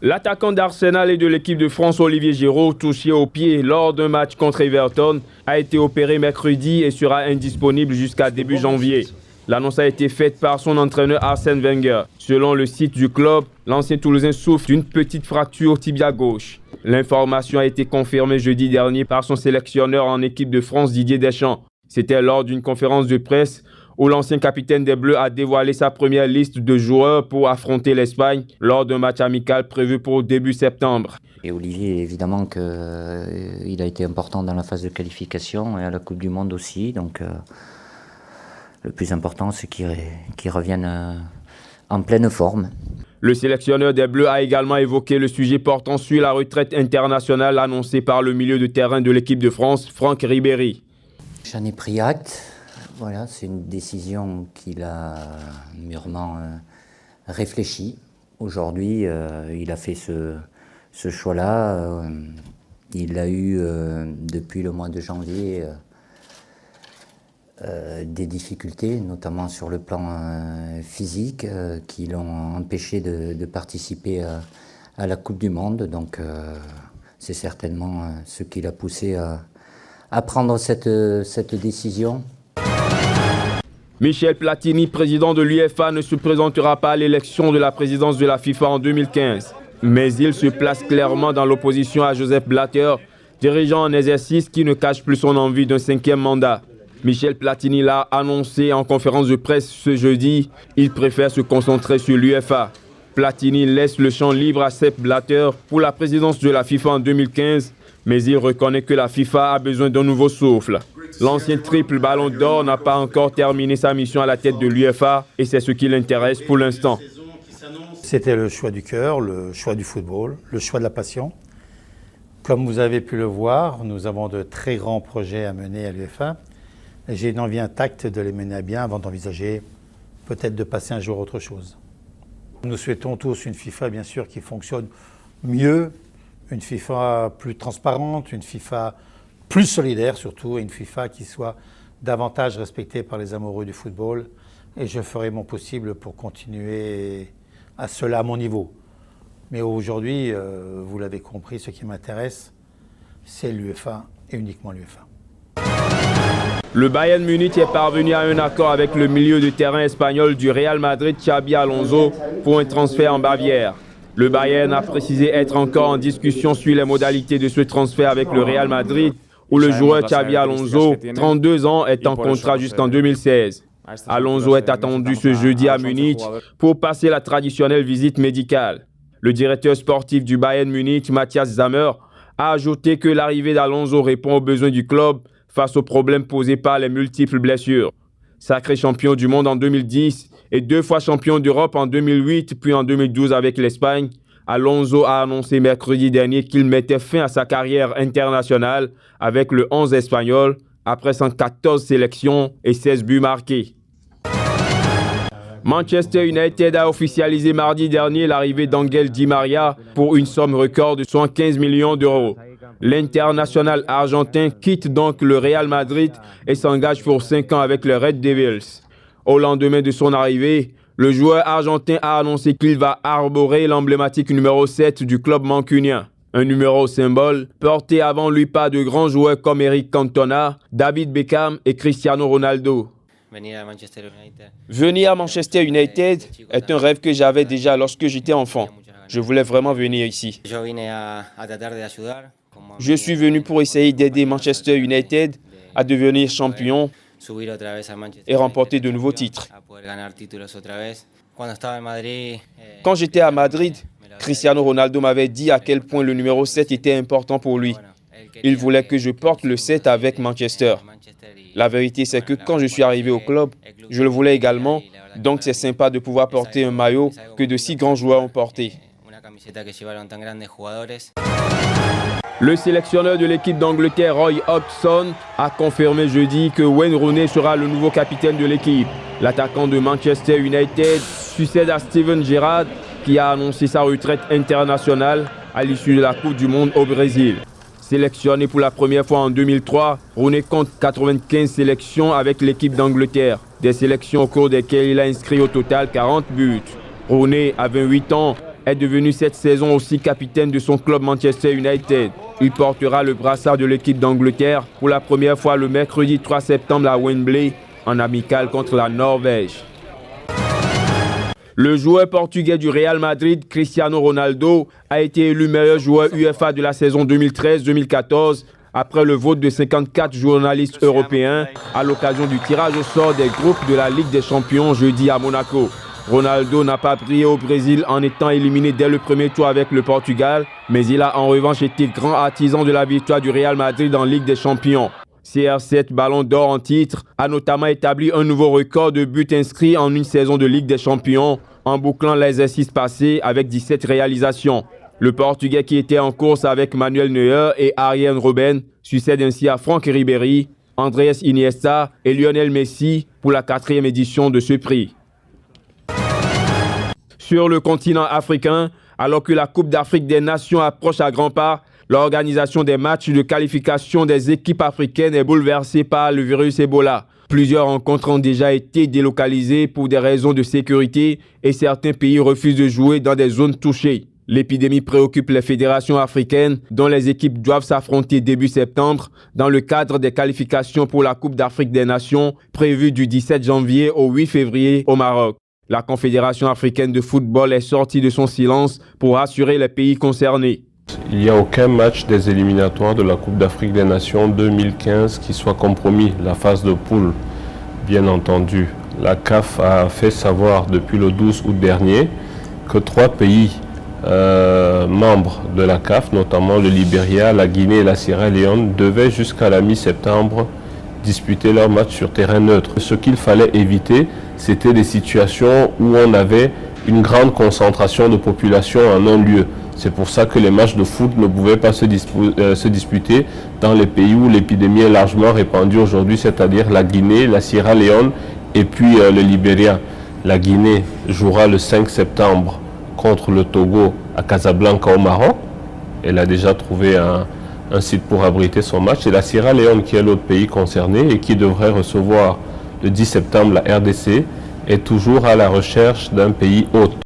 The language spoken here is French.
L'attaquant d'Arsenal et de l'équipe de France, Olivier Giroud, touché au pied lors d'un match contre Everton, a été opéré mercredi et sera indisponible jusqu'à début janvier. L'annonce a été faite par son entraîneur Arsène Wenger. Selon le site du club, l'ancien Toulousain souffre d'une petite fracture tibia gauche. L'information a été confirmée jeudi dernier par son sélectionneur en équipe de France, Didier Deschamps. C'était lors d'une conférence de presse où l'ancien capitaine des Bleus a dévoilé sa première liste de joueurs pour affronter l'Espagne lors d'un match amical prévu pour début septembre. Et Olivier, évidemment qu'il a été important dans la phase de qualification et à la Coupe du Monde aussi. Donc le plus important, c'est qu'il revienne en pleine forme. Le sélectionneur des Bleus a également évoqué le sujet portant sur la retraite internationale annoncée par le milieu de terrain de l'équipe de France, Franck Ribéry. J'en ai pris acte. Voilà, c'est une décision qu'il a mûrement réfléchie. Aujourd'hui, il a fait ce choix-là. Il a eu, depuis le mois de janvier, des difficultés, notamment sur le plan physique, qui l'ont empêché de participer à la Coupe du Monde. Donc, c'est certainement ce qui l'a poussé à prendre cette décision. Michel Platini, président de l'UEFA, ne se présentera pas à l'élection de la présidence de la FIFA en 2015. Mais il se place clairement dans l'opposition à Joseph Blatter, dirigeant en exercice qui ne cache plus son envie d'un 5e mandat. Michel Platini l'a annoncé en conférence de presse ce jeudi. Il préfère se concentrer sur l'UEFA. Platini laisse le champ libre à Sepp Blatter pour la présidence de la FIFA en 2015, mais il reconnaît que la FIFA a besoin d'un nouveau souffle. L'ancien triple ballon d'or n'a pas encore terminé sa mission à la tête de l'UEFA et c'est ce qui l'intéresse pour l'instant. C'était le choix du cœur, le choix du football, le choix de la passion. Comme vous avez pu le voir, nous avons de très grands projets à mener à l'UEFA. J'ai une envie intacte de les mener à bien avant d'envisager peut-être de passer un jour à autre chose. Nous souhaitons tous une FIFA bien sûr qui fonctionne mieux, une FIFA plus transparente, une FIFA plus solidaire surtout, et une FIFA qui soit davantage respectée par les amoureux du football. Et je ferai mon possible pour continuer à cela à mon niveau. Mais aujourd'hui, vous l'avez compris, ce qui m'intéresse, c'est l'UEFA et uniquement l'UEFA. Le Bayern Munich est parvenu à un accord avec le milieu de terrain espagnol du Real Madrid, Xabi Alonso, pour un transfert en Bavière. Le Bayern a précisé être encore en discussion sur les modalités de ce transfert avec le Real Madrid, où le joueur Xabi Alonso, 32 ans, est en contrat jusqu'en 2016. Alonso est attendu ce jeudi à Munich pour passer la traditionnelle visite médicale. Le directeur sportif du Bayern Munich, Matthias Sammer, a ajouté que l'arrivée d'Alonso répond aux besoins du club face aux problèmes posés par les multiples blessures. Sacré champion du monde en 2010 et 2 fois champion d'Europe en 2008 puis en 2012 avec l'Espagne, Alonso a annoncé mercredi dernier qu'il mettait fin à sa carrière internationale avec le 11 espagnol après 114 sélections et 16 buts marqués. Manchester United a officialisé mardi dernier l'arrivée d'Angel Di Maria pour une somme record de 115 millions d'euros. L'international argentin quitte donc le Real Madrid et s'engage pour 5 ans avec les Red Devils. Au lendemain de son arrivée, le joueur argentin a annoncé qu'il va arborer l'emblématique numéro 7 du club mancunien. Un numéro symbole porté avant lui par de grands joueurs comme Eric Cantona, David Beckham et Cristiano Ronaldo. Venir à Manchester United est un rêve que j'avais déjà lorsque j'étais enfant. Je voulais vraiment venir ici. Je suis venu pour essayer d'aider Manchester United à devenir champion et remporter de nouveaux titres. Quand j'étais à Madrid, Cristiano Ronaldo m'avait dit à quel point le numéro 7 était important pour lui. Il voulait que je porte le 7 avec Manchester. La vérité, c'est que quand je suis arrivé au club, je le voulais également, donc c'est sympa de pouvoir porter un maillot que de si grands joueurs ont porté. Le sélectionneur de l'équipe d'Angleterre, Roy Hodgson, a confirmé jeudi que Wayne Rooney sera le nouveau capitaine de l'équipe. L'attaquant de Manchester United succède à Steven Gerrard, qui a annoncé sa retraite internationale à l'issue de la Coupe du Monde au Brésil. Sélectionné pour la première fois en 2003, Rooney compte 95 sélections avec l'équipe d'Angleterre. Des sélections au cours desquelles il a inscrit au total 40 buts. Rooney, à 28 ans, est devenu cette saison aussi capitaine de son club Manchester United. Il portera le brassard de l'équipe d'Angleterre pour la première fois le mercredi 3 septembre à Wembley, en amical contre la Norvège. Le joueur portugais du Real Madrid, Cristiano Ronaldo, a été élu meilleur joueur UEFA de la saison 2013-2014 après le vote de 54 journalistes européens à l'occasion du tirage au sort des groupes de la Ligue des Champions jeudi à Monaco. Ronaldo n'a pas brillé au Brésil en étant éliminé dès le premier tour avec le Portugal, mais il a en revanche été grand artisan de la victoire du Real Madrid en Ligue des Champions. CR7, ballon d'or en titre, a notamment établi un nouveau record de buts inscrits en une saison de Ligue des Champions, en bouclant l'exercice passé avec 17 réalisations. Le Portugais qui était en course avec Manuel Neuer et Arjen Robben succède ainsi à Franck Ribéry, Andrés Iniesta et Lionel Messi pour la 4e édition de ce prix. Sur le continent africain, alors que la Coupe d'Afrique des Nations approche à grands pas, l'organisation des matchs de qualification des équipes africaines est bouleversée par le virus Ebola. Plusieurs rencontres ont déjà été délocalisées pour des raisons de sécurité et certains pays refusent de jouer dans des zones touchées. L'épidémie préoccupe les fédérations africaines dont les équipes doivent s'affronter début septembre dans le cadre des qualifications pour la Coupe d'Afrique des Nations prévues du 17 janvier au 8 février au Maroc. La Confédération africaine de football est sortie de son silence pour rassurer les pays concernés. Il n'y a aucun match des éliminatoires de la Coupe d'Afrique des Nations 2015 qui soit compromis, la phase de poule, bien entendu. La CAF a fait savoir depuis le 12 août dernier que 3 pays membres de la CAF, notamment le Libéria, la Guinée et la Sierra Leone, devaient jusqu'à la mi-septembre disputer leur match sur terrain neutre. Ce qu'il fallait éviter, c'était des situations où on avait une grande concentration de population en un lieu. C'est pour ça que les matchs de foot ne pouvaient pas se disputer dans les pays où l'épidémie est largement répandue aujourd'hui, c'est-à-dire la Guinée, la Sierra Leone et puis le Libéria. La Guinée jouera le 5 septembre contre le Togo à Casablanca au Maroc. Elle a déjà trouvé un site pour abriter son match. Et la Sierra Leone, qui est l'autre pays concerné et qui devrait recevoir le 10 septembre la RDC, est toujours à la recherche d'un pays hôte.